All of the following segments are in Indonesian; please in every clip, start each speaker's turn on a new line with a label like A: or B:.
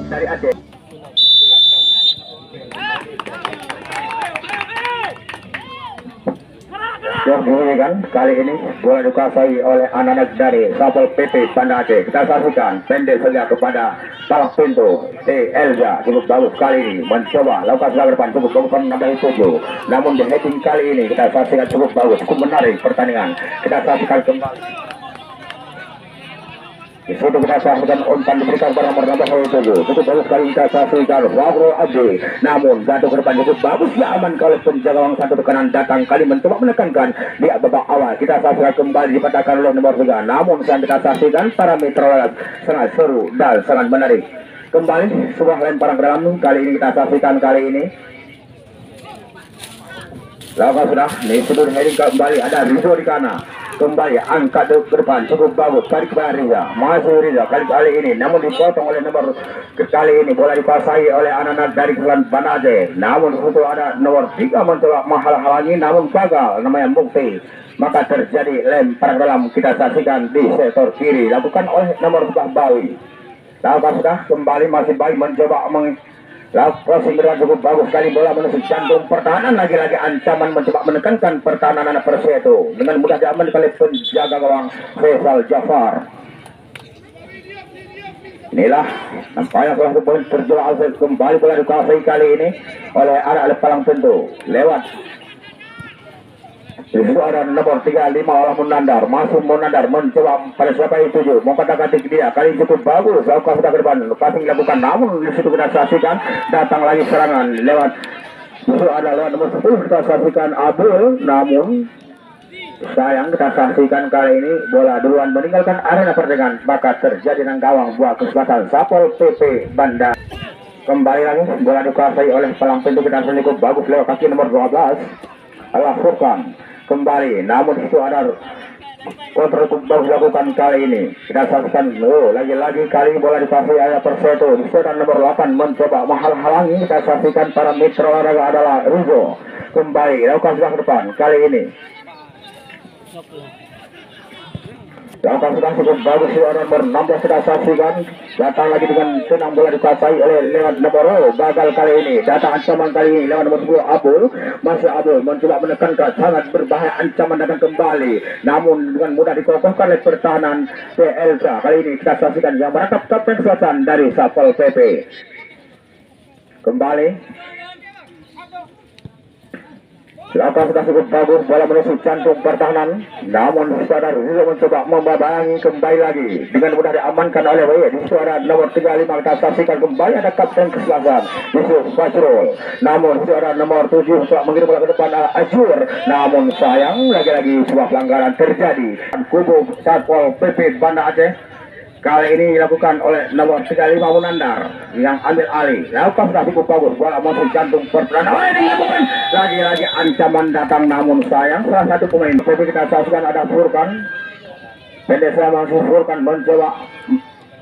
A: dari Aceh. Kan kali ini bola dikuasai oleh anak-anak dari Sapol PP Banda Aceh. Kita saksikan pendek saja kepada palang pintu Elza, cukup bagus kali ini mencoba lakukan serangan depan, cukup bagus menambah 7. Namun di heading kali ini kita saksikan cukup bagus, cukup menarik pertandingan. Kita saksikan kembali. Di situ kita saksikan umpan diberikan kepada nomor 7. Cukup bagus kali kita saksikan Fabro Abdi. Namun jatuh ke depan cukup bagus, ya aman kalau penjaga gawang satu tekanan datang kali mencoba menekankan di babak awal. Kita saksikan kembali dipatahkan oleh nomor 3. Namun saat kita saksikan parameter sangat seru dan sangat menarik. Kembali sebuah lemparan ke dalam kali ini kita saksikan kali ini. Lalu sudah nih sebelum heading kembali ada Rizzo di kanan. Kembali angkat ke depan cukup bagus kali kepada Riza, masuk Riza kali ini namun dipotong oleh nomor kali ini bola dikuasai oleh anak-anak dari Kelan Banda Aceh. Namun itu ada nomor 3 mencoba menghalang-halangi namun gagal namanya Mukti, maka terjadi lempar dalam. Kita saksikan di sektor kiri lakukan oleh nomor 4 Bawi. Lalu sudah kembali masih Bawi mencoba crossing cukup bagus kali bola menusuk jantung pertahanan, lagi-lagi ancaman mencoba menekankan pertahanan anak Persija itu dengan mudah diamankan oleh penjaga gawang Faisal Jafar. Inilah nampaknya salah satu poin terjual kembali bola dikuasai kali ini oleh anak palang pintu lewat. Di situ ada nomor 35 oleh Munandar, masuk Munandar mencoba pada siapa itu 7 mau kata-kata dia kali cukup bagus lakukan sudah ke depan passing dilakukan, namun di situ kita saksikan datang lagi serangan lewat. Di situ ada lewat nomor 10 kita saksikan Abdul, namun sayang kita saksikan kali ini bola duluan meninggalkan arena pertandingan, maka terjadi nang gawang buah kesempatan Sapol PP Banda. Kembali lagi bola dikuasai oleh palang pintu, kita cukup bagus lewat kaki nomor 12 Allah Furkan. Kembali, namun itu ada kontrol bagus dilakukan kali ini. Kita saksikan, lagi-lagi kali bola dikuasai oleh Persija. Di situ nomor 8 mencoba menghalang-halangi. Kita saksikan para mitra olahraga adalah Rizzo. Kembali, lakukan sebelah ke depan kali ini. Lakukan sudah cukup bagus di nomor 16 kita saksikan datang lagi dengan tenang bola dikuasai oleh lewat nomor gagal kali ini, datang ancaman kali ini lewat nomor 10 Abul, masih Abul mencoba menekankan sangat berbahaya, ancaman datang kembali namun dengan mudah dikokohkan oleh pertahanan PLK. Kali ini kita saksikan yang merangkap kapten selatan dari Sapol PP. Kembali lakukan sudah cukup bagus bola menusuk jantung pertahanan, namun saudara Rizzo mencoba membabangi kembali lagi dengan mudah diamankan oleh Bayi. Di situ ada nomor 35 kita saksikan kembali ada kapten keselasan Yusuf Fajrul, namun itu ada nomor 7 untuk mengirim bola ke depan Ajur, namun sayang lagi-lagi sebuah pelanggaran terjadi. Kubu Sapol PP Banda Aceh kali ini dilakukan oleh nomor 35 Munandar yang ambil alih. Lakukan sudah cukup bagus bola masuk jantung pertahanan. Dilakukan lagi-lagi ancaman datang, namun sayang salah satu pemain PP kita saksikan ada Furkan. Pendek selama Furkan mencoba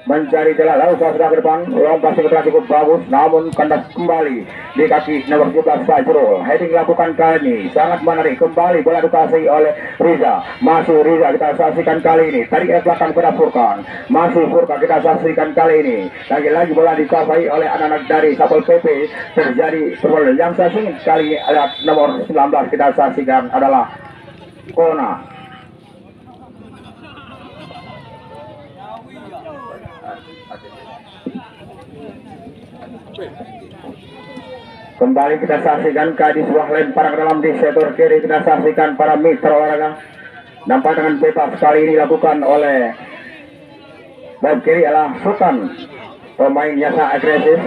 A: mencari celah, lalu sudah ke depan lompat sekitar cukup bagus namun kandas kembali di kaki nomor 17 Fajrul. Heading lakukan kali ini sangat menarik, kembali bola dikuasai oleh Riza, masuk Riza kita saksikan kali ini tarik ke belakang pada Furkan, masuk Furkan kita saksikan kali ini lagi-lagi bola dikuasai oleh anak-anak dari Sapol PP. Terjadi perlawanan yang saksikan kali ini lewat nomor 19 kita saksikan adalah Kona. Kembali kita saksikan di sebuah lempar ke dalam di sektor kiri. Kita saksikan para mitra olahraga nampak dengan bebas kali ini dilakukan oleh back kiri adalah Sultan, pemain yang sangat agresif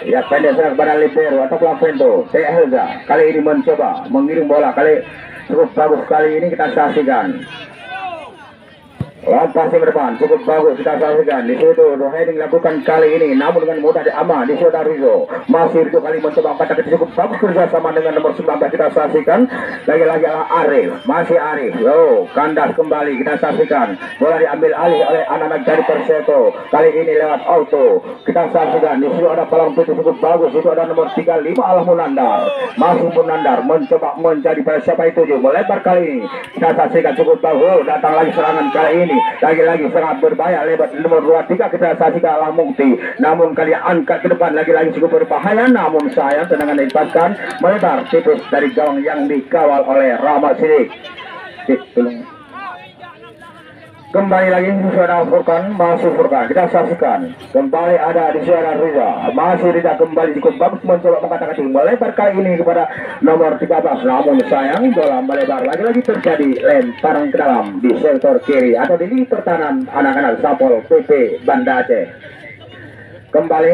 A: ya, pendek serang kepada libero atau Plavento Helza. Kali ini mencoba mengirim bola kali cukup bagus kali ini kita saksikan. Lompat ke depan cukup bagus kita saksikan. Di situ heading lakukan kali ini namun dengan mudah diaman. Di situ Rizzo, masih Rizzo kali mencoba angkat tapi cukup bagus kerjasama dengan nomor 19 kita saksikan. Lagi-lagi adalah Arif, masih Arif. Kandas kembali kita saksikan. Bola diambil alih oleh anak-anak dari Persija. Kali ini lewat auto kita saksikan. Di situ ada palang pintu cukup bagus. Di situ ada nomor 35 Allah Munandar, masih Munandar mencoba menjadi pada siapa itu melebar kali ini. Kita saksikan cukup bagus. Datang lagi serangan kali ini lagi-lagi sangat berbahaya lewat nomor 23 kita saksikan Alam Mukti, namun kali angkat ke depan lagi-lagi cukup berbahaya, namun sayang tendangan dilepaskan melebar tipis dari gawang yang dikawal oleh Rahmat Sidik. Kembali lagi suara Furkan, masih Furkan, kita saksikan kembali ada di suara Riza, masih Riza kembali cukup bagus mencoba mengatakan melebar kali ini kepada nomor 13, namun sayang bola melebar lagi-lagi terjadi lemparan ke dalam di sektor kiri atau di lini pertahanan anak-anak Sapol PP Banda Aceh. Kembali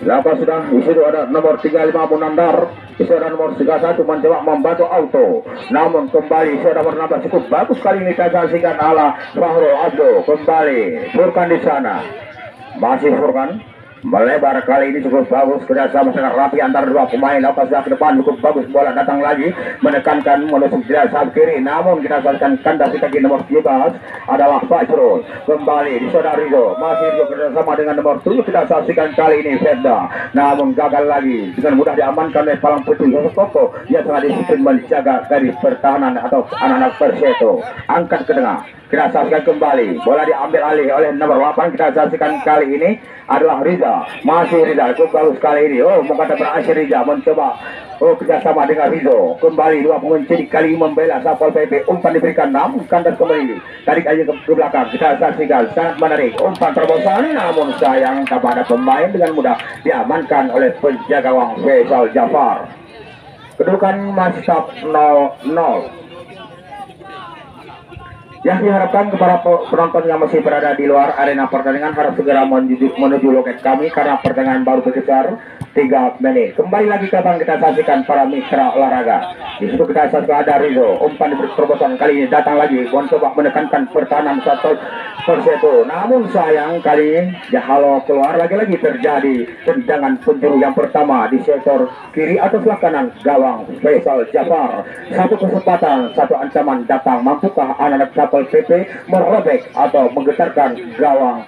A: Lapas sudah di situ ada nomor 35 Munandar, di situ ada nomor 31 mencoba membantu auto, namun kembali sudah bernafas cukup bagus kali ini kita saksikan ala Fahrul Abdo. Kembali Furkan di sana, masih Furkan melebar kali ini cukup bagus, kerjasama sangat rapi antara dua pemain. Lapas ke depan cukup bagus, bola datang lagi menekankan menusuk jelas sayap kiri, namun kita saksikan kandas kaki nomor 17 adalah Fajrul. Kembali di saudara Rizo, masih Rizo kerjasama dengan nomor 7 kita saksikan kali ini Ferda, namun gagal lagi dengan mudah diamankan oleh Palang Putih Yosokoko yang sangat disiplin menjaga garis pertahanan atau anak-anak Perseto. Angkat ke tengah, kita saksikan kembali bola diambil alih oleh nomor 8, kita saksikan kali ini adalah Riza, masih Riza cukup bagus kali ini. Oh, mengatakan berhasil Riza mencoba kerjasama dengan Rizo. Kembali dua pengunci kali membela Sapol PP, umpan diberikan, namun kandas kembali tarik aja ke belakang. Kita saksikan sangat menarik umpan terobosan, namun sayang kepada pemain dengan mudah diamankan oleh penjaga gawang Faisal Jafar. Kedudukan masih 0-0. Yang diharapkan kepada penonton yang masih berada di luar arena pertandingan harus segera menuju loket kami karena pertandingan baru berkisar 3 menit. Kembali lagi kapan kita saksikan para mitra olahraga. Di situ kita saksikan ada Rizo, umpan diberi terobosan kali ini datang lagi mencoba menekankan pertahanan satu Perseto, namun sayang kali ini Jahalo keluar. Lagi-lagi terjadi tendangan penjuru yang pertama di sektor kiri atau sebelah kanan gawang Faisal Jafar. Satu kesempatan, satu ancaman datang, mampukah anak-anak Sapol PP merobek atau menggetarkan gawang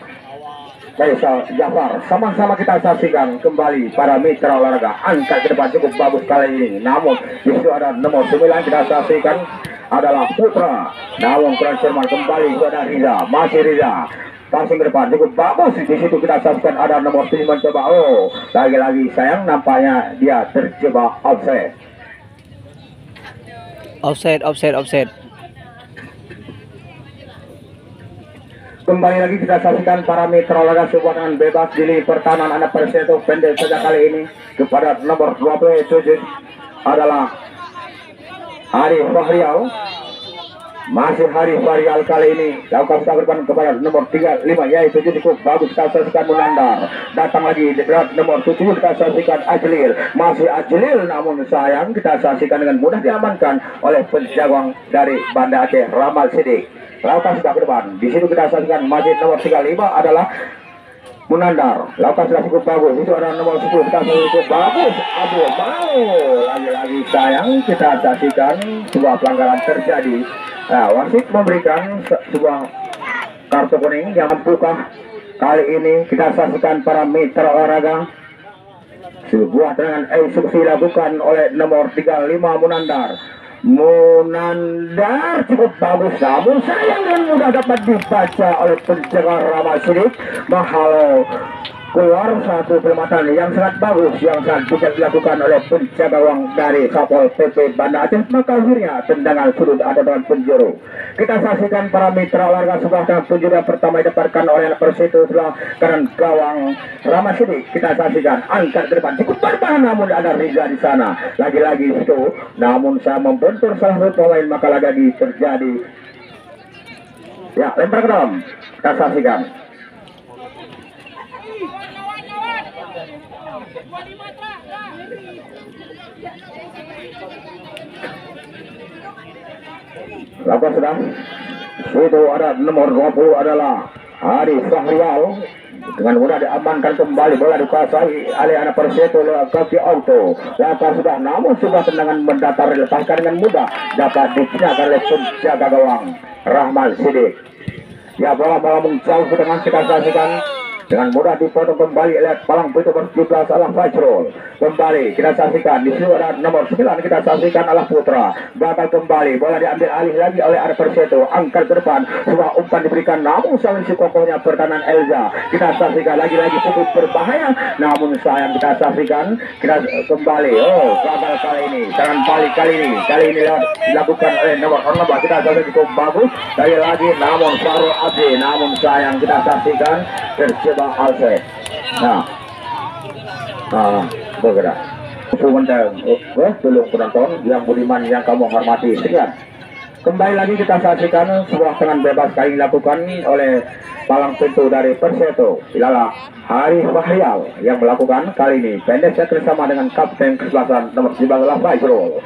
A: Faisal Jafar? Sama-sama kita saksikan kembali para mitra olahraga. Angkat ke depan cukup bagus kali ini, namun di situ ada nomor 9 kita saksikan adalah Putra, namun kurang cermat. Kembali itu ada Riza, masih Riza passing ke depan cukup bagus. Di situ kita saksikan ada nomor 7 mencoba, oh lagi-lagi sayang nampaknya dia terjebak offside. Kembali lagi kita saksikan para mitra olahraga sebuah dengan bebas di lini pertahanan anak Perseto. Pendek saja kali ini kepada nomor 27 adalah Arif Fahrial, masih Arif Fahrial kali ini lakukan berdepan kepada nomor 35 yaitu cukup bagus. Kita saksikan Munandar, datang lagi di nomor 7 kita saksikan Ajlil, masih Ajlil, namun sayang kita saksikan dengan mudah diamankan oleh penjaga dari Banda Aceh Rahmat Sidik. Lakukan sudah ke depan, di situ kita saksikan masih nomor 35 adalah Munandar. Lakukan sudah cukup bagus, itu ada nomor 10 kita cukup bagus. Aduh, mau lagi-lagi sayang kita saksikan sebuah pelanggaran terjadi. Nah, wasit memberikan sebuah kartu kuning yang mampukah kali ini kita saksikan para mitra olahraga. Sebuah tendangan eksekusi dilakukan oleh nomor 35 Munandar cukup bagus, namun sayang dan mudah dapat dibaca oleh penjaga Rahmat Sidik. Mahalo keluar satu pelematan yang sangat bagus yang sangat bisa dilakukan oleh penjaga gawang dari Sapol PP Banda Aceh. Maka akhirnya tendangan sudut atau dengan penjuru. Kita saksikan para mitra olahraga sebuah dengan penjuru yang pertama didapatkan oleh Perseto sebelah kanan gawang Rahmat Sidik. Kita saksikan angkat ke depan cukup bertahan, namun ada Riza di sana. Lagi-lagi itu, namun saya membentur salah satu pemain, maka lagi terjadi ya lempar ke dalam. Kita saksikan. Lakukan sedang. Itu ada nomor 20 adalah Arif Fahrial. Dengan mudah diamankan kembali, bola dikuasai oleh anak Perseto lewat kaki auto. Lakukan sudah, namun sebuah tendangan mendatar dilepaskan dengan mudah dapat digunakan oleh penjaga gawang Rahmat Sidik. Ya, bola menjauh ke tengah kita saksikan dengan mudah dipotong kembali oleh palang pintu nomor 17 adalah Fajrul. Kembali kita saksikan di situ ada nomor 9, kita saksikan adalah Putra. Gagal kembali, bola diambil alih lagi oleh Arab Perseto, angkat ke depan, sebuah umpan diberikan, namun sayang si kokohnya pertahanan Elza. Kita saksikan lagi-lagi cukup berbahaya, namun sayang kita saksikan, kita kembali, gagal kali ini, serangan balik kali ini dilakukan oleh nomor 16, kita saksikan cukup bagus, lagi namun Farul Abdi, namun sayang kita saksikan terjebak Alfred. Bergerak tolong penonton yang budiman yang kamu hormati sekian. Kembali lagi kita saksikan sebuah tendangan bebas kali dilakukan oleh palang pintu dari Perseto. Ilalah Hari Fahrial yang melakukan kali ini. Pendek bersama dengan kapten kesebelasan nomor 19 Fajrul.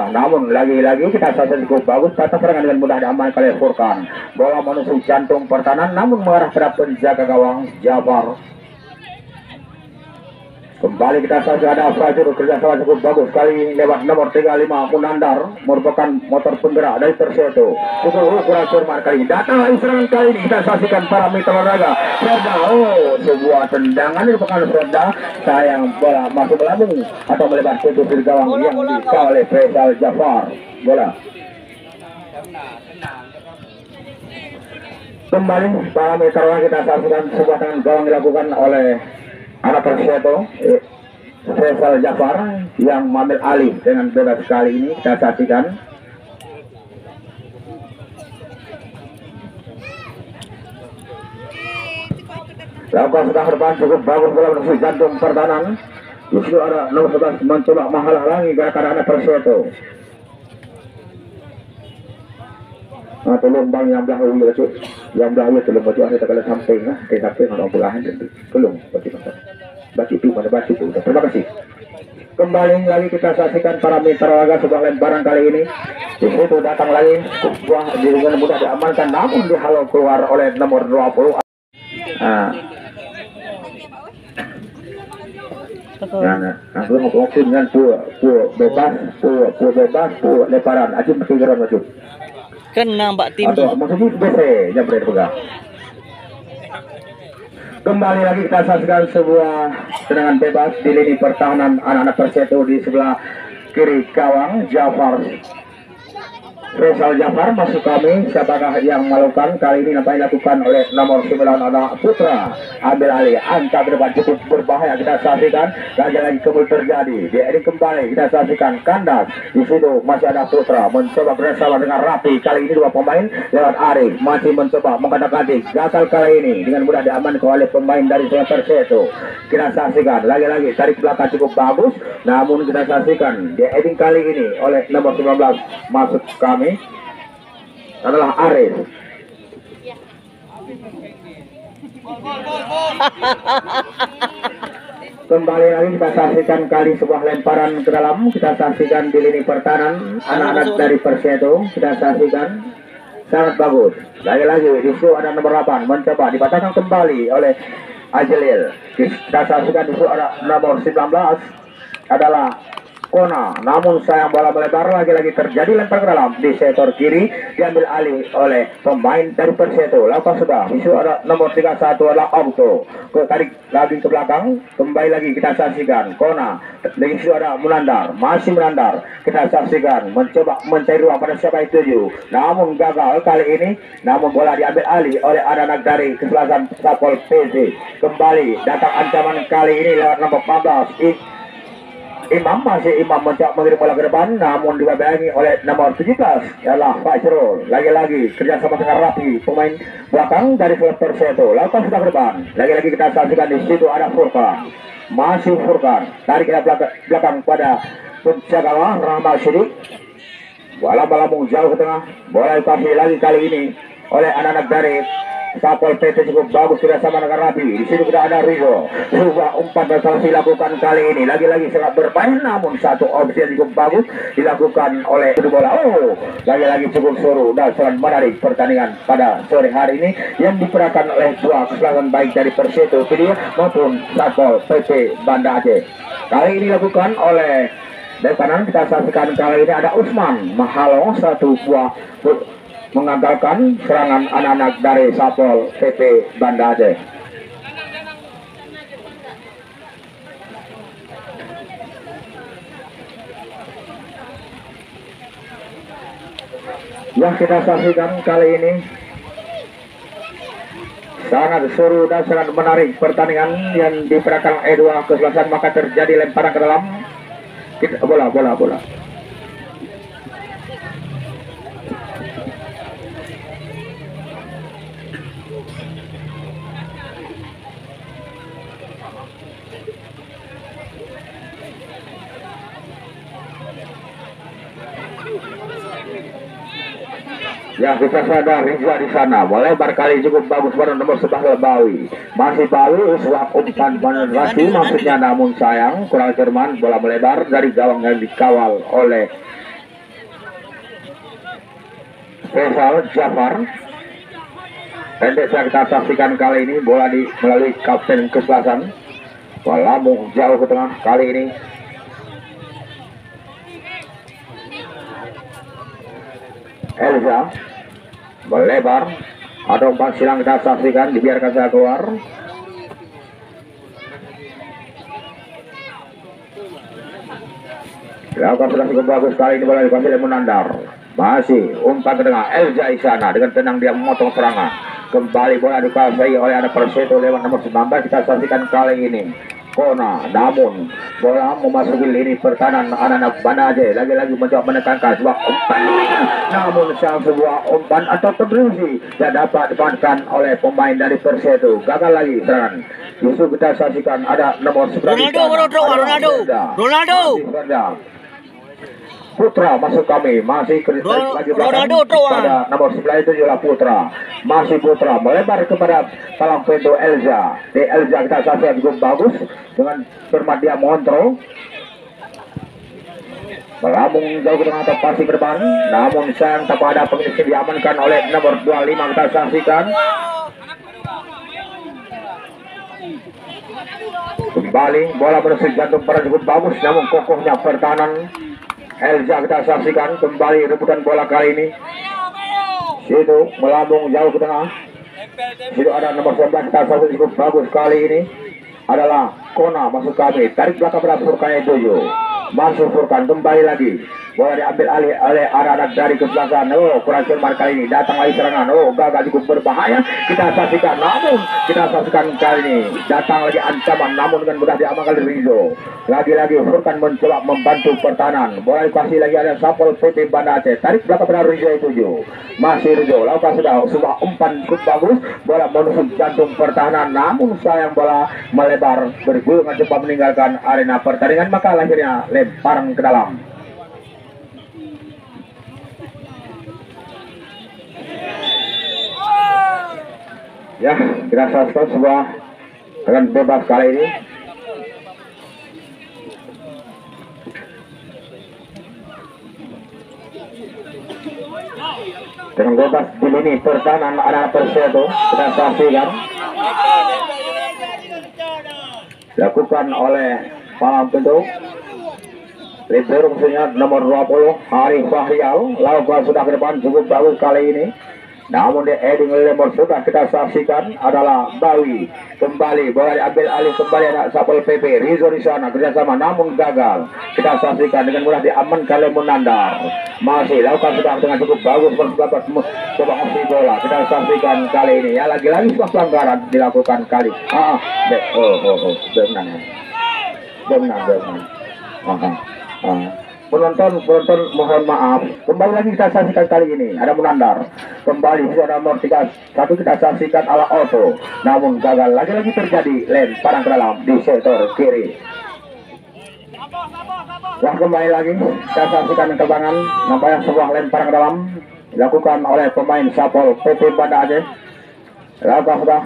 A: Namun lagi-lagi kita saksikan cukup bagus, tata serangan dengan mudah diamankan oleh Furkan. Bola menusuk jantung pertahanan namun mengarah pada penjaga gawang Jafar. Kembali kita saja ada Fajrul, kerjasama cukup bagus kali lewat nomor 35 Munandar, merupakan motor penggerak dari Perseto. Ukuran cermat kali ini datang lagi serangan kali ini, kita saksikan para mitra olahraga Freda. Sebuah tendangan ini bukan Freda, sayang bola masuk melambung atau melebar pintu di gawang yang dikawal oleh Faisal Jafar. Bola kembali para mitra olahraga, kita saksikan sebuah tendangan gawang dilakukan oleh anak Perseto, Faisal Jafar yang mengambil alih dengan bebas kali ini. Kita saksikan lakukan sudah depan cukup bagus, bola menusuk jantung pertahanan. Justru ada nomor 11 mencoba menghalang-halangi gerakan anak Perseto. Tolong bang yang belah cuk, yang belah tolong baju ada kalau samping samping kalau belahan tolong baju itu mana baju itu. Terima kasih. Kembali lagi kita saksikan para mitra olahraga sebuah lemparan kali ini. Di situ datang lagi sebuah dengan mudah diamankan, namun dihalau keluar oleh nomor 20. Aku mau waktu dengan bebas lemparan. Aji mesti gerak maju.
B: Kena Mbak Tim.
A: Maksudnya BC yang berpegang. Kembali lagi kita saksikan sebuah tendangan bebas di lini pertahanan anak-anak Perseto di sebelah kiri gawang Jafar. Faisal Jafar masuk kami, siapakah yang melakukan kali ini nampaknya dilakukan oleh nomor 9 anak Putra. Ambil alih, angka ke depan cukup berbahaya, kita saksikan lagi kembali terjadi. Ini kembali kita saksikan kandas, di situ masih ada Putra mencoba bersama dengan Rapi. Kali ini dua pemain lewat Arif masih mencoba mengkatak-katik, gagal kali ini dengan mudah diamankan oleh pemain dari Perseto. Kita saksikan lagi tarik belakang cukup bagus, namun kita saksikan di heading kali ini oleh nomor 19 masuk kami adalah Arif. Kembali lagi kita saksikan kali sebuah lemparan ke dalam, kita saksikan di lini pertahanan anak-anak dari Perseto. Kita saksikan sangat bagus. Lagi-lagi di situ ada nomor 8 mencoba dipatahkan kembali oleh Ajelil. Kita saksikan di situ ada nomor 19 adalah Kona, namun sayang bola melebar, lagi-lagi terjadi lempar ke dalam di sektor kiri, diambil alih oleh pemain dari Perseto. Lakukan sudah, di situ ada nomor 31 adalah Auto, tarik lagi ke belakang, kembali lagi kita saksikan Kona, di situ ada Munandar, masih Munandar, kita saksikan mencoba mencari ruang pada siapa itu, namun gagal kali ini, namun bola diambil alih oleh anak-anak dari kesebelasan Sapol PC. Kembali datang ancaman kali ini lewat nomor 14 Imam, masih Imam mencoba mengirim bola ke depan, namun dibayangi oleh nomor 17 ialah Fajrul. Lagi-lagi kerjasama dengan Rapi, pemain belakang dari Perseto. Lakukan sudah ke depan, lagi-lagi kita saksikan di situ ada Furkan, masih Furkan, tarik ke belakang pada penjaga gawang Rahmat Sidik. Bola jauh ke tengah, bola dikasih lagi kali ini oleh anak-anak dari Sapol PT cukup bagus sudah sama dengan Rabi. Di sini sudah ada Rigo. Sebuah umpan besar dilakukan kali ini. Lagi-lagi sangat bermain, namun satu opsi yang cukup bagus dilakukan oleh bola. Lagi-lagi cukup seru dan sangat menarik pertandingan pada sore hari ini yang diperankan oleh dua kesebelasan baik dari Perseto Video maupun Sapol PP Banda Aceh. Kali ini dilakukan oleh dari kanan, kita saksikan kali ini ada Usman Mahalo, satu buah mengagalkan serangan anak-anak dari Sapol PP Banda Aceh. Yang kita saksikan kali ini sangat seru dan sangat menarik pertandingan yang diperagakan E2 kesebelasan, maka terjadi lemparan ke dalam bola. Ya, kita sadar Riza di sana melebar kali cukup bagus pada nomor 11 Lebawi. Masih bagus sebuah umpan penetrasi maksudnya, namun sayang kurang cermat, bola melebar dari gawang yang dikawal oleh Faisal Jafar. Dan kita saksikan kali ini bola melalui kapten kesebelasan Lampung jauh ke tengah kali ini. Elza melebar, ada umpan silang kita saksikan, dibiarkan saya keluar. Dilakukan sudah cukup bagus kali ini, bola dikasih oleh Munandar. Masih umpan ke tengah, Elza Isana dengan tenang dia memotong serangan. Kembali bola dikuasai oleh anak Perseto lewat nomor 19. Kita saksikan kali ini Kona, namun bola memasuki lini pertahanan anak-anak Banaje, lagi-lagi mencoba menekankan sebuah umpan, namun sang sebuah umpan atau kontribusi yang dapat dipanfaatkan oleh pemain dari Perseto. Gagal lagi serangan. Justru kita saksikan ada nomor 9 Ronaldo Putra masuk kami, masih lagi belakang pada nomor 11 itu adalah Putra. Masih Putra melebar kepada palang pintu Elza. Di Elza kita saksikan cukup bagus dengan cermat dia mengontrol. Melambung jauh ke tengah atau pasti ke depan, namun sayang tak ada pengisi diamankan oleh nomor 25. Kita saksikan kembali bola menusuk jantung pada cukup bagus, namun kokohnya pertahanan Elza. Kita saksikan kembali rebutan bola kali ini. Situ melambung jauh ke tengah. Situ ada nomor 11. Kita saksikan cukup bagus kali ini adalah Kona masuk kami. Tarik belakang pada Furkan 7. Masuk Furkan kembali lagi. Bola diambil alih oleh anak-anak dari kesebelasan. Oh, kurang cermat kali ini. Datang lagi serangan. Oh, gagal cukup berbahaya. Kita saksikan, namun kita saksikan kali ini datang lagi ancaman, namun dengan mudah diamankan oleh Rizzo. Lagi-lagi Furkan mencoba membantu pertahanan. Bola dikasih lagi ada Sapol PT Banda Aceh. Tarik belakang pada Rizzo 7. Masih Rizzo. Lakukan sudah sebuah umpan cukup bagus. Bola menusuk jantung pertahanan, namun sayang bola melebar bergulung cepat meninggalkan arena pertandingan. Maka akhirnya lemparan ke dalam. Ya, kita saksikan sebuah akan bebas kali ini. Dengan bebas di lini pertahanan anak Perseto, kita saksikan dilakukan oleh palang pintu libero maksudnya nomor 20 Hari Fahrial. Lalu sudah ke depan cukup bagus kali ini, namun di heading nomor sudah kita saksikan adalah Bawi. Kembali bola diambil alih kembali anak Sapol PP Rizzo di sana kerjasama, namun gagal. Kita saksikan dengan mudah diamankan oleh Munandar. Masih lakukan sudah dengan cukup bagus bersahabat coba ngasih bola. Kita saksikan kali ini ya lagi-lagi sebuah pelanggaran dilakukan kali. Benar. Penonton mohon maaf. Kembali lagi kita saksikan kali ini ada Munandar. Kembali sudah nomor 31 kita saksikan ala Otto, namun gagal. Lagi-lagi terjadi lemparan ke dalam di sektor kiri. Nah, kembali lagi kita saksikan kebangan nampaknya sebuah lemparan ke dalam dilakukan oleh pemain Sapol PP Banda Aceh. Lakukan sudah,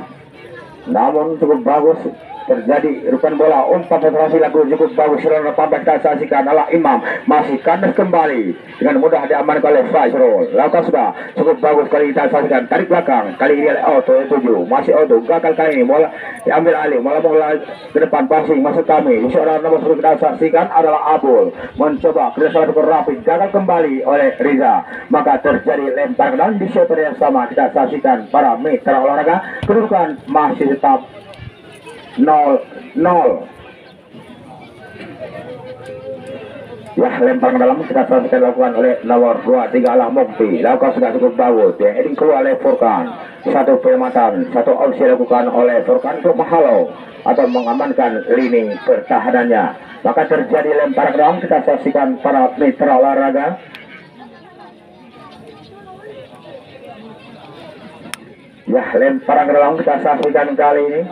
A: namun cukup bagus. Terjadi rupan bola umpan penetrasi lagu cukup bagus. Serang pambat kita saksikan adalah Imam. Masih kandas kembali dengan mudah diamankan oleh Faisal. Lakukan sudah cukup bagus kali kita saksikan. Tarik belakang kali ini oleh Otto 7. Masih Otto gagal kali ini. Bola diambil alih. Bola ke depan passing masuk kami. Seorang nomor 1 kita saksikan adalah Abul. Mencoba kerjasama dengan Rafi. Gagal kembali oleh Riza. Maka terjadi lempar dan di sektor yang sama kita saksikan para mitra olahraga. Kedudukan masih tetap 0-0. Ya, lempar ke dalam kita selesai dilakukan oleh nomor 23 Alah Mukti. Lakukan sudah cukup bagus. Dia heading keluar oleh Furkan. Satu penyelamatan, satu opsi dilakukan oleh Furkan untuk menghalau atau mengamankan lini pertahanannya. Maka terjadi lempar ke dalam, kita saksikan para mitra olahraga. Ya, lempar ke dalam kita saksikan kali ini.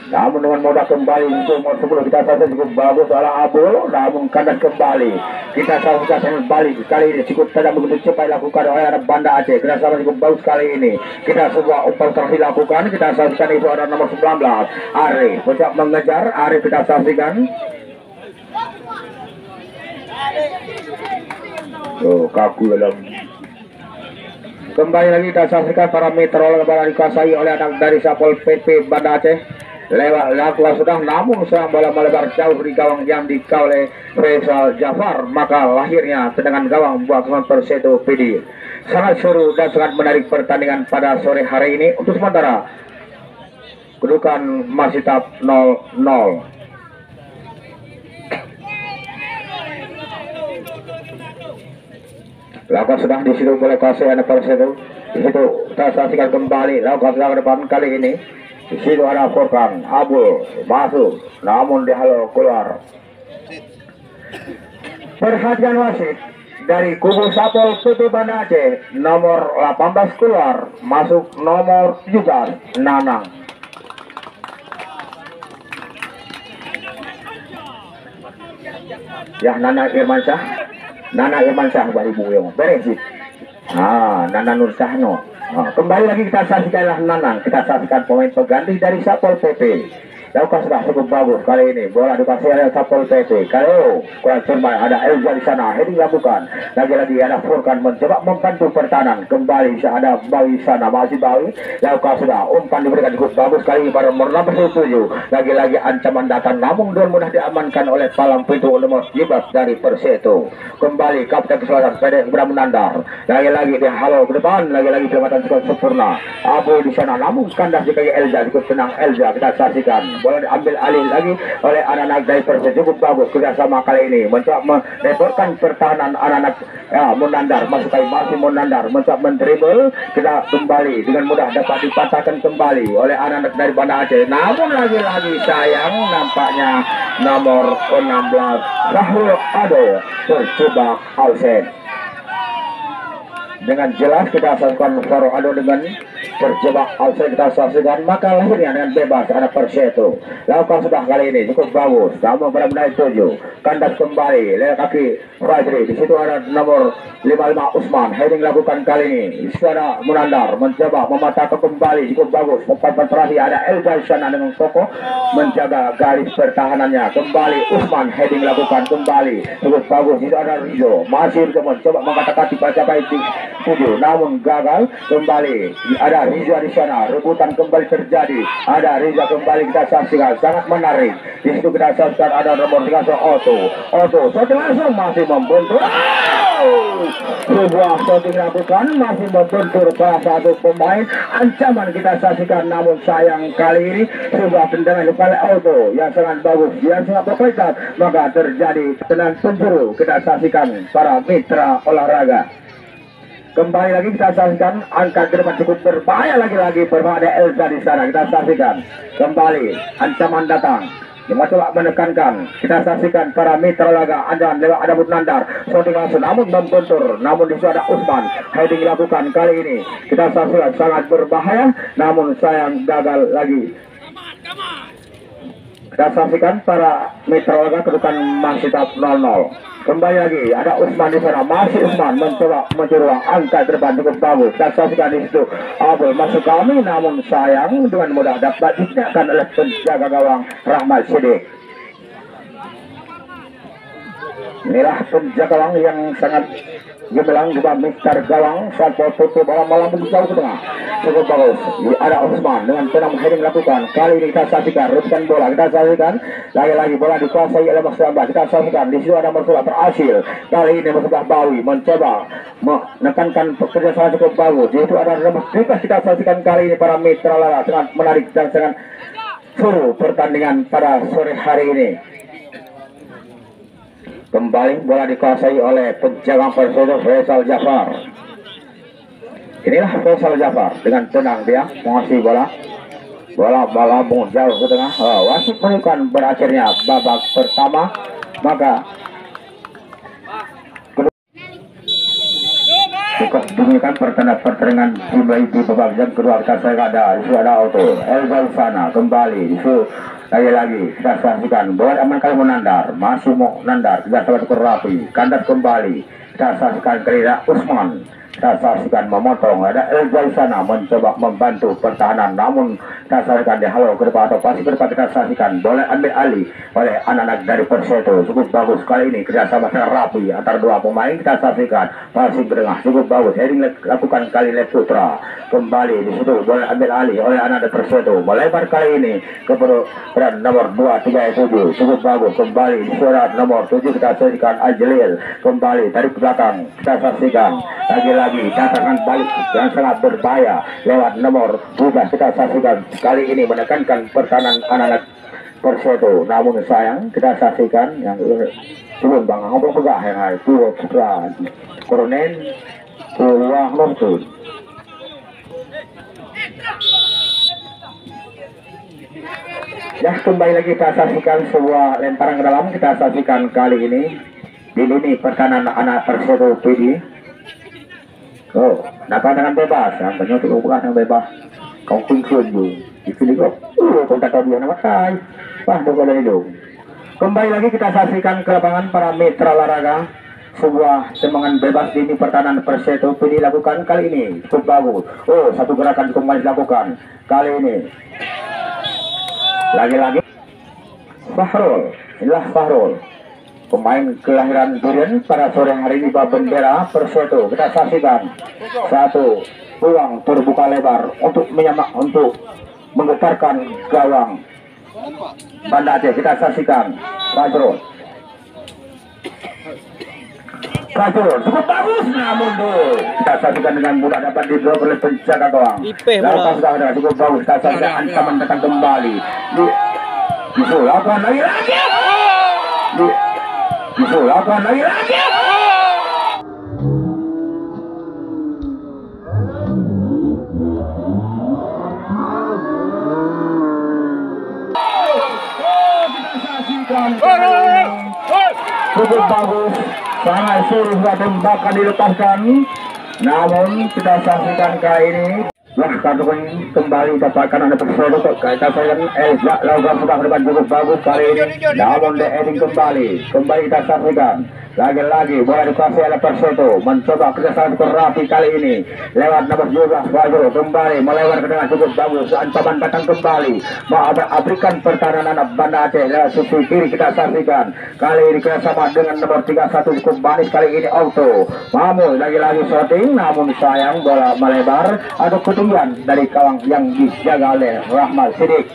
A: Namun dengan mudah kembali untuk nomor 10 kita saksikan cukup bagus oleh Abul. Namun kandas kembali kita saksikan kembali kali ini cukup tidak begitu cepat dilakukan oleh anak Banda Aceh. Kita saksikan cukup bagus kali ini. Kita sebuah umpan terus dilakukan. Kita saksikan itu ada nomor 19 Arif mencoba mengejar. Arif kita saksikan. Oh, kaku dalam. Kembali lagi kita saksikan para mitra olahraga dikuasai oleh anak dari Sapol PP Banda Aceh. Lewat lakukan sudah, namun seorang bola melebar jauh di gawang yang dikawal oleh Faisal Jafar. Maka lahirnya tendangan gawang buat Persito PD. Sangat seru dan sangat menarik pertandingan pada sore hari ini. Untuk sementara kedudukan masih tetap 0-0. Lakukan sudah di situ boleh kasih anak Persito. Di situ kita saksikan kembali lakukan sudah ke depan kali ini. Di situ ada Furkan, Abul masuk, namun dihalau keluar. Perhatian wasit dari kubu Sapol PP Banda Aceh, nomor 18 keluar, masuk nomor 17 Nanang. Ya, Nana Irmansyah Bari Buyong, beresit. Nana Nur Sahno. Kembali lagi kita saksikanlah Nanang. Kita saksikan pemain pengganti dari Sapol PP. Lakukan sudah cukup bagus kali ini. Bola dikasih oleh Sapol PP. Kalau kurang cermat ada Elza di sana. Heading lakukan. Lagi-lagi ada Furkan mencoba membantu pertahanan. Kembali ada Bawi sana. Masih Bawi. Lakukan sudah. Umpan diberikan cukup bagus kali ini pada nomor 67. Lagi-lagi ancaman datang. Namun dengan mudah diamankan oleh palang pintu nomor 17 dari Persito. Kembali Kapten Keselatan PD Ibrahim Nandar. Lagi-lagi dia halau ke depan. Lagi-lagi kelematan cukup sempurna. Abu di sana. Namun kandas di kaki Elza. Cukup tenang Elza. Kita saksikan. Bola diambil alih lagi oleh anak-anak dari Persito. Cukup bagus kerjasama kali ini. Mencoba mereporkan pertahanan anak-anak Monandar. Masuk kali masih Monandar. Mencoba mendribble. Kita kembali dengan mudah dapat dipatahkan kembali oleh anak-anak dari Banda Aceh. Namun lagi-lagi sayang nampaknya nomor 16 Rahul Ado terjebak outside. Dengan jelas kita saksikan Rahul Ado dengan terjebak outside kita saksikan, maka lahirnya dengan bebas anak Persito. Lakukan sudah kali ini cukup bagus. Namun benar-benar 7 kandas kembali lewat kaki Fajri. Di situ ada nomor 55 Usman. Heading lakukan kali ini. Di situ ada Munandar mencoba mematahkan kembali cukup bagus. Umpan terakhir ada Elza sana dengan kokoh menjaga garis pertahanannya. Kembali Usman heading lakukan kembali cukup bagus. Di situ ada Rizo masih mencoba mengatakan capai 7 namun gagal. Kembali ada Riza di sana, rebutan kembali terjadi. Ada Riza kembali kita saksikan, sangat menarik. Di situ kita saksikan ada nomor 3 Otto shooting langsung masih membentur. Sebuah shooting lakukan masih membentur salah satu pemain. Ancaman kita saksikan, namun sayang kali ini sebuah tendangan oleh Otto yang sangat bagus, yang sangat berkualitas. Maka terjadi tendangan penjuru. Kita saksikan para mitra olahraga. Kembali lagi kita saksikan angka ke depan cukup berbahaya lagi berbahaya ada Elza di sana. Kita saksikan kembali ancaman datang. Cuma coba menekankan. Kita saksikan para mitra olahraga andalan lewat ada Nandar. Shooting langsung namun membentur. Namun di situ ada Usman. Heading dilakukan kali ini. Kita saksikan sangat berbahaya. Namun sayang gagal lagi. Kita saksikan para mitra olahraga kedudukan masih tetap 0-0. Kembali lagi ada Usman di sana, masih Usman mencoba mencuri ruang angka ke depan cukup bagus. Dan saksikan di situ Abul masuk kami, namun sayang dengan mudah dapat ditindakan oleh penjaga gawang Rahmat Sidik. Inilah penjaga gawang yang sangat gemilang juga Mister Gawang saat foto bola melambung jauh ke tengah cukup bagus. Ada Usman dengan tenang heading lakukan. Kali ini kita saksikan rebutan bola, kita saksikan lagi-lagi bola dikuasai oleh Mas Rambah. Kita saksikan di situ ada Mas berhasil. Kali ini Mas Bawi mencoba menekankan pekerjaan sangat cukup bagus. Di situ ada Mas Bebas. Kita saksikan kali ini para mitra lala sangat menarik dan sangat seru pertandingan pada sore hari ini. Kembali bola dikuasai oleh penjaga Persero Faisal Jafar. Inilah Faisal Jafar dengan tenang dia mengasih bola. Bola jauh ke tengah. Wasit menunjukkan berakhirnya babak pertama. Maka cukup demikian pertandingan dimulai di babak yang kedua. Kita ada isu ada auto Elzal sana kembali isu lagi kita saksikan bola aman kali menandar, masih mau nandar, kita sabar rapi kandas kembali, kita saksikan Kerida Usman, kita saksikan memotong, ada Elzal sana mencoba membantu pertahanan, namun kita saksikan dia halau ke depan atau pasti ke depan. Kita saksikan boleh ambil alih oleh anak-anak dari Persero, cukup bagus kali ini kerjasama sangat rapi antara dua pemain. Kita saksikan masih berdengar cukup bagus, heading lakukan kali oleh Putra, kembali di situ boleh ambil alih oleh anak dari Persero, melebar kali ini ke peran nomor 237, cukup bagus kembali di surat nomor 7. Kita saksikan Ajelil kembali dari belakang, kita saksikan lagi-lagi datangkan balik yang sangat berbahaya lewat nomor 12. Kita saksikan kali ini menekankan pertahanan anak-anak Persero, namun sayang kita saksikan yang turun bang ngobrol pegah yang hari dua Putra Koronen Pulang Nonton. Ya, kembali lagi kita saksikan sebuah lemparan ke dalam. Kita saksikan kali ini di lini pertahanan anak Persero PD. Dapat dengan bebas, yang penyusup bukan yang bebas. Kau kuncun di sini kok. Kau tak tahu dia nama kai. Wah, bukan itu. Kembali lagi kita saksikan ke lapangan para mitra olahraga. Sebuah semangat bebas di pertahanan Persero PD dilakukan kali ini cukup bagus. Satu gerakan kembali dilakukan kali ini. Lagi-lagi Fahrul, inilah Fahrul, pemain kelahiran Durian pada sore hari ini bendera Persero. Kita saksikan satu peluang terbuka lebar untuk menyamak, untuk menggetarkan gawang Banda Aceh. Kita saksikan Fahrul cukup bagus, namun kita saksikan dengan mudah dapat didorong oleh penjaga gawang. Lapas sudah cukup bagus. Kita saksikan ancaman datang kembali. Disulakan lagi. Disulakan lagi. Kita saksikan cukup bagus. Sangat suruh tembakan dilepaskan, namun kita saksikan kali ini kartu kuning kembali dapatkan oleh Persero. Kita saksikan lakukan sudah depan cukup bagus kali ini, namun heading kembali kita saksikan lagi-lagi bola dikuasai oleh Persero, mencoba kerjasama rapi kali ini lewat nomor 12 Fajro, kembali melebar ke tengah cukup bagus, ancaman datang kembali berikan pertahanan anak Banda Aceh lewat sisi kiri. Kita saksikan kali ini kerjasama dengan nomor 31 cukup manis kali ini auto Mahmud, lagi-lagi shooting, namun sayang bola melebar atau ketinggian dari kawang yang dijaga oleh Rahmat Sidik.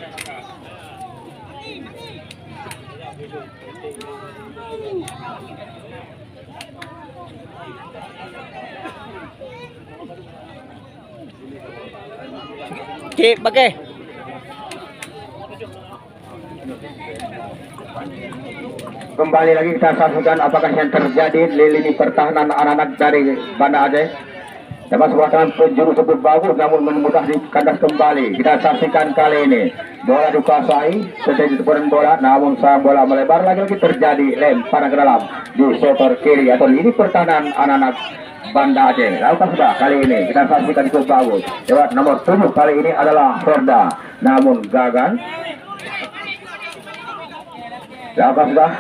B: Pakai.
A: Kembali lagi kita saksikan apakah yang terjadi di lini pertahanan anak-anak dari Banda Aceh. Dapat sebuah tangan penjuru cukup bagus, namun mudah dikandas kembali. Kita saksikan kali ini bola dikuasai, terjadi tepuran bola, namun sang bola melebar lagi terjadi lemparan ke dalam di sektor kiri atau lini pertahanan anak-anak Banda Aceh. Lakukan sudah kali ini kita saksikan cukup bagus lewat nomor 7 kali ini adalah Ferda, namun gagal. Lakukan sudah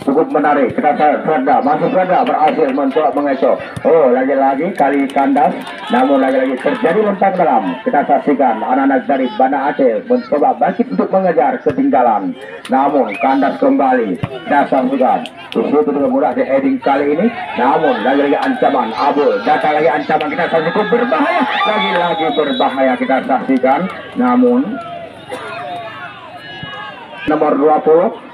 A: cukup menarik. Kita Ferda masuk, Ferda berhasil mencoba mengecoh. Lagi-lagi kali kandas, namun lagi-lagi terjadi lempar dalam. Kita saksikan anak-anak dari Banda Aceh mencoba bangkit untuk mengejar ketinggalan, namun kandas kembali. Kita saksikan itu dengan mudah di heading kali ini, namun lagi-lagi ancaman Abul, datang lagi ancaman. Kita saksikan berbahaya, lagi-lagi berbahaya. Kita saksikan, namun nomor 20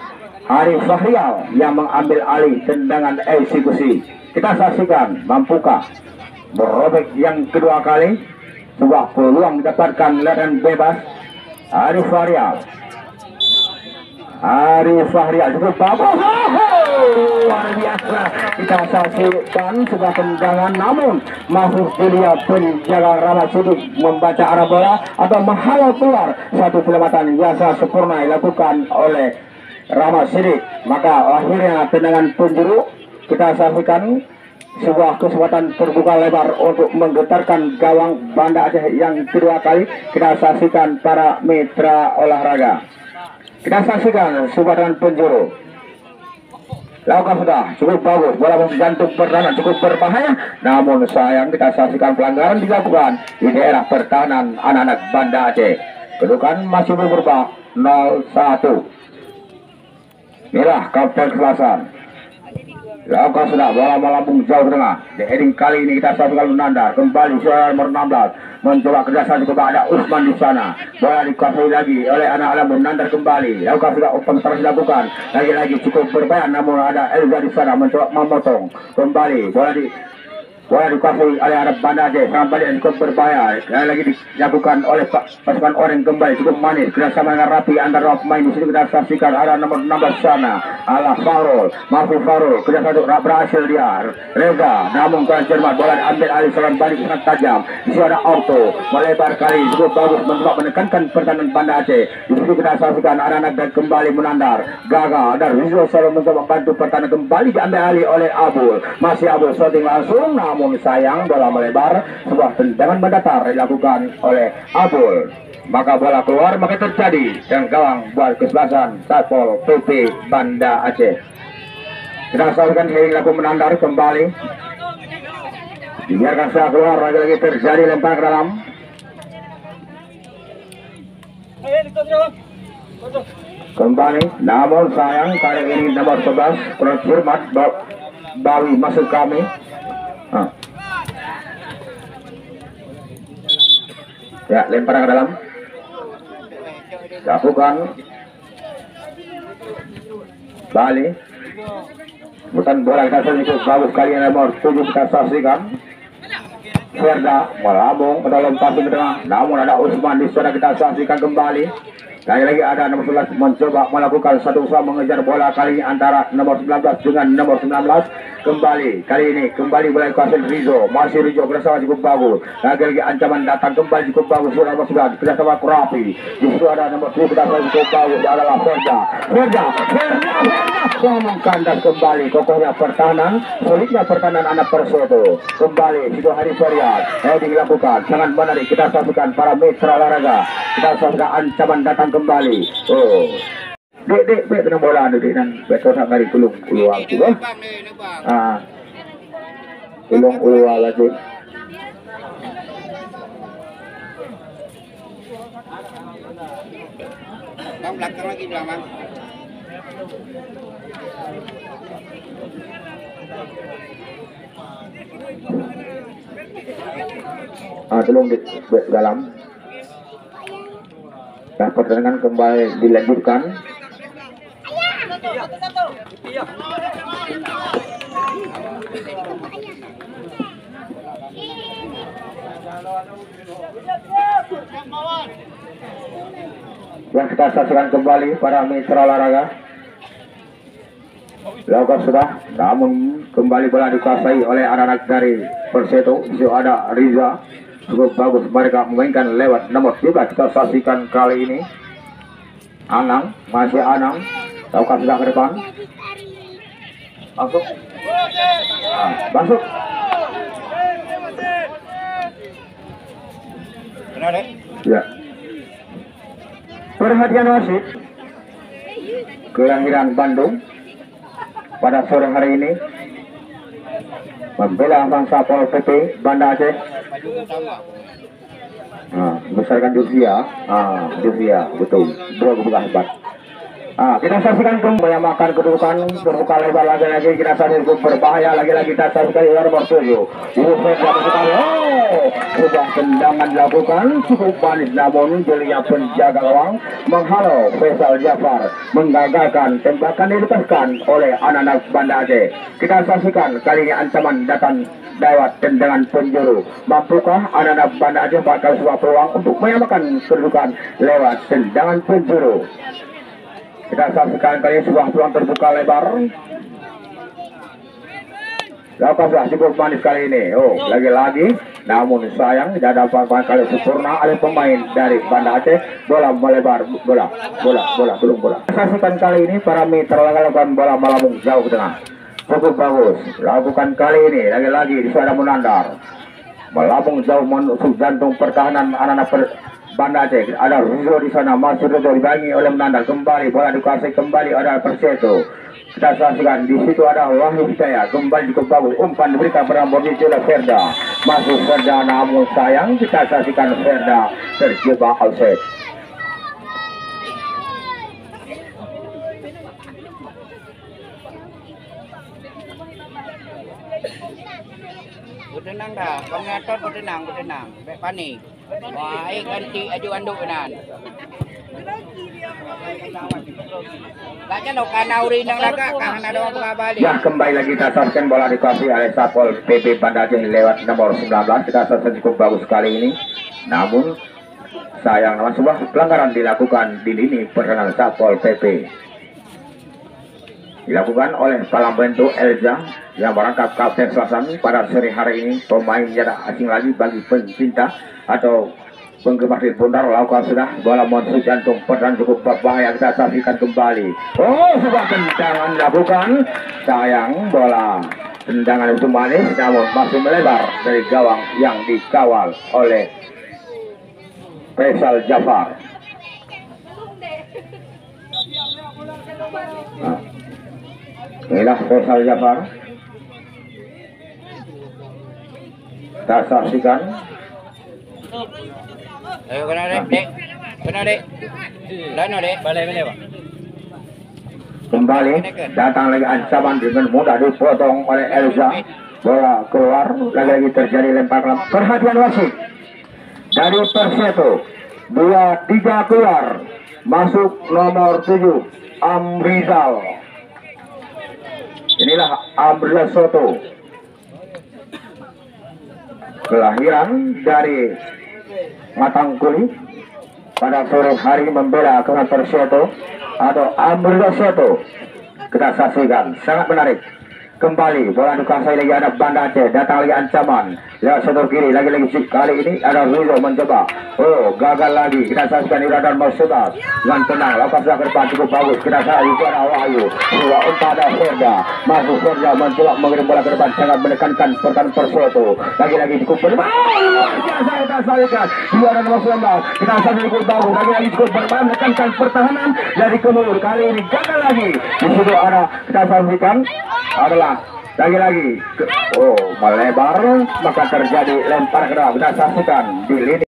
A: Arif Fahrial yang mengambil alih tendangan eksekusi. Kita saksikan mampukah berobek yang kedua kali, sebuah peluang didapatkan lemparan bebas Arif Fahrial. Ari Fahrial cukup bagus. Luar biasa. Kita saksikan sebuah tendangan, namun Mahfuz Julia penjaga Rahmat Sidik membaca arah bola atau menghalau keluar. Satu penyelamatan biasa sempurna dilakukan oleh Rahmat Sidik. Maka akhirnya tendangan penjuru. Kita saksikan sebuah kesempatan terbuka lebar untuk menggetarkan gawang Banda Aceh yang kedua kali. Kita saksikan para mitra olahraga. Kita saksikan sebuah penjuru. Lakukan sudah cukup bagus, bola masuk jantung pertahanan cukup berbahaya, namun sayang kita saksikan pelanggaran dilakukan di daerah pertahanan anak-anak Banda Aceh. Kedudukan masih berubah 0-1. Inilah kapten kesebelasan. Lakukan sudah, bola melambung jauh ke tengah. Di heading kali ini kita saksikan menandar kembali suara nomor 16 mencoba kerjasama juga ada Usman di sana. Bola dikuasai lagi oleh anak-anak menandar kembali. Lakukan sudah open terus dilakukan. Lagi-lagi cukup berbahaya, namun ada Elza di sana mencoba memotong kembali. Bola dikuasai oleh anak Banda Aceh. Serangan balik yang cukup berbahaya. Lagi dilakukan oleh pasukan orang kembali cukup manis. Kerjasama dengan rapi antara pemain di sini kita saksikan ada nomor 16 sana. Alah Farul, Mahfuz Farul. Kerjasama berhasil dia. Reza, namun kurang cermat. Bola diambil alih serangan balik sangat tajam. Di sini ada Auto melebar kali cukup bagus mencoba menekankan pertahanan Banda Aceh. Di sini kita saksikan anak-anak dan kembali menandar. Gagal dan Rizal selalu mencoba bantu pertahanan kembali diambil alih oleh Abul. Masih Abul shooting langsung. Namun sayang bola melebar, sebuah tendangan mendatar dilakukan oleh Abul. Maka bola keluar, maka terjadi dan gawang buat kesebelasan Satpol PP Banda Aceh. Kita saksikan heading laku menandar kembali. Dibiarkan saya keluar, lagi-lagi terjadi lempar ke dalam. Kembali, namun sayang kali ini nomor 11 kurang cermat Bawi masuk kami. Ya, lempar ke dalam. Lakukan. Bali. Bukan bola kita saksikan bagus kali ini nomor 7 kita saksikan. Ferda melambung ke dalam passing ke tengah. Namun ada Usman di sana kita saksikan kembali. Lagi-lagi ada nomor 11 mencoba melakukan satu usaha mengejar bola kali ini antara nomor 19 dengan nomor 19. Kembali kali ini kembali bola kuasai Rizzo. Masih Rizzo bersama cukup bagus. Lagi-lagi ancaman datang kembali cukup bagus. Sudah nomor 9 kerjasama Kurapi. Di situ ada nomor 10 kita cukup bagus adalah Ferda kandas kembali. Kokohnya pertahanan, sulitnya pertahanan anak Persero. Kembali situ Hari Ferial. Heading dilakukan sangat menarik. Kita saksikan para mitra olahraga. Kita saksikan ancaman datang kembali. Dek, kena bola dek dan betul tak dari tulung uluang tu. Tulung uluang lagi.
B: Bang belakang lagi belakang.
A: Tulung di dalam. Nah, pertandingan kembali dilanjutkan. Yang kita saksikan kembali para mitra olahraga. Lakukan sudah, namun kembali bola dikuasai oleh anak-anak dari Persero. Di situ ada Riza. Cukup bagus mereka memainkan lewat nomor 3 kita saksikan kali ini. Anang, masih Anang. Lakukan sudah ke depan. Masuk. Masuk. Ya. Perhatian wasit kelahiran Bandung pada sore hari ini membela bangsa Satpol PP Banda Aceh. Besarkan Jursia. Jursia betul. Dua kebuka hebat. Kita saksikan menyamakan kedudukan terbuka lebar lagi-lagi kita saksikan berbahaya lagi-lagi kita saksikan nomor 7. Sebuah tendangan dilakukan cukup manis namun jelinya penjaga gawang menghalau Faisal Jafar menggagalkan tembakan dilepaskan oleh anak-anak Banda Aceh. Kita saksikan kali ini ancaman datang lewat tendangan penjuru. Mampukah anak-anak Banda Aceh bakal sebuah peluang untuk menyamakan kedudukan lewat tendangan penjuru? Kita saksikan kali ini sebuah peluang terbuka lebar. Lepas sudah cukup manis kali ini. Oh, lagi-lagi. Namun sayang tidak dapat kali sempurna oleh pemain dari Banda Aceh. Bola melebar, bola, belum bola. Saksikan kali ini para mitra lakukan bola melambung jauh ke tengah. Cukup bagus. Lakukan kali ini lagi-lagi di suara Munandar. Melambung jauh menusuk jantung pertahanan anak-anak Banda Aceh. Ada Rizzo di sana, masuk Rizzo dibangi oleh Munandar. Kembali bola dikuasai kembali ada Persieto. Kita saksikan di situ ada Wahyu Hidayah, kembali cukup bagus, umpan diberikan pada Borneo oleh Ferda, masuk Ferda, namun sayang kita saksikan Ferda terjebak offside.
B: Bertenang dah, pengatur bertenang. Baik panik. Wah, ganti aju anduk kanan. Lagi kanau rinang laga kan ada orang balik.
A: Ya, kembali lagi kita saksikan bola dikuasai oleh Satpol PP Banda Aceh lewat nomor 19. Kita saksikan cukup bagus kali ini. Namun sayang sebuah pelanggaran dilakukan di lini pertahanan Satpol PP. Dilakukan oleh Palang Bentu Elza yang merangkap Kapten Selatan pada sore hari ini. Pemain tidak asing lagi bagi pencinta atau penggemar di Bundar. Lakukan sudah bola masuk jantung pertahanan cukup berbahaya. Kita saksikan kembali. Oh, sebuah tendangan dilakukan. Sayang bola tendangan itu manis namun masih melebar dari gawang yang dikawal oleh Faisal Jafar. Nah, inilah Faisal Jafar. Kita saksikan.
B: Ayo kena dek. Kena dek. Lano dek. Balik Pak.
A: Kembali datang lagi ancaman dengan mudah dipotong oleh Elza. Bola keluar, lagi-lagi terjadi lempar. Perhatian wasit dari Persieto. 2-3 keluar. Masuk nomor 7 Amrizal. Inilah Amrizal Soto, kelahiran dari Matangkuli, pada sore hari membela kelas Persieto atau Amrizal Soto. Kita saksikan, sangat menarik. Kembali bola dikuasai lagi ada Banda Aceh, datang lagi ancaman lewat setor kiri, lagi-lagi kali ini ada Rizzo mencoba. Oh, gagal lagi. Kita saksikan Iradan Marsudas dengan tenang, lepas sudah ke depan cukup bagus. Kita saksikan itu ada Wahyu, dua umpan ada Ferda, masuk Ferda mencoba mengirim bola ke depan, sangat menekankan pertahanan Persieto. Lagi-lagi cukup bermain. Kita saksikan Iradan Marsudas, kita saksikan cukup bagus, lagi-lagi cukup bermain menekankan pertahanan dari Kemur. Kali ini gagal lagi. Di situ ada kita saksikan adalah lagi-lagi melebar, maka terjadi lempar ke dalam. Kita saksikan di lini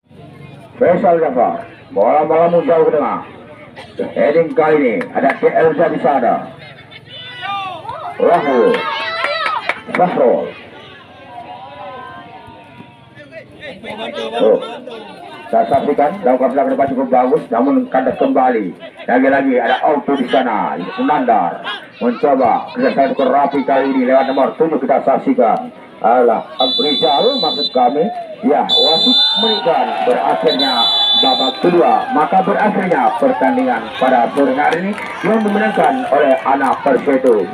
A: Faisal Jafar, bola melambung jauh ke tengah. Heading kali ini ada Elza di sana. Rahul Fahrul. Saya saksikan lakukan belakang depan cukup bagus, namun kandas kembali. Lagi-lagi ada auto di sana. Munandar mencoba kerjasama cukup rapi kali ini lewat nomor 7. Kita saksikan adalah Amrizal maksud kami. Ya, wasit memberikan berakhirnya babak kedua, maka berakhirnya pertandingan pada sore hari ini yang dimenangkan oleh anak Persieto.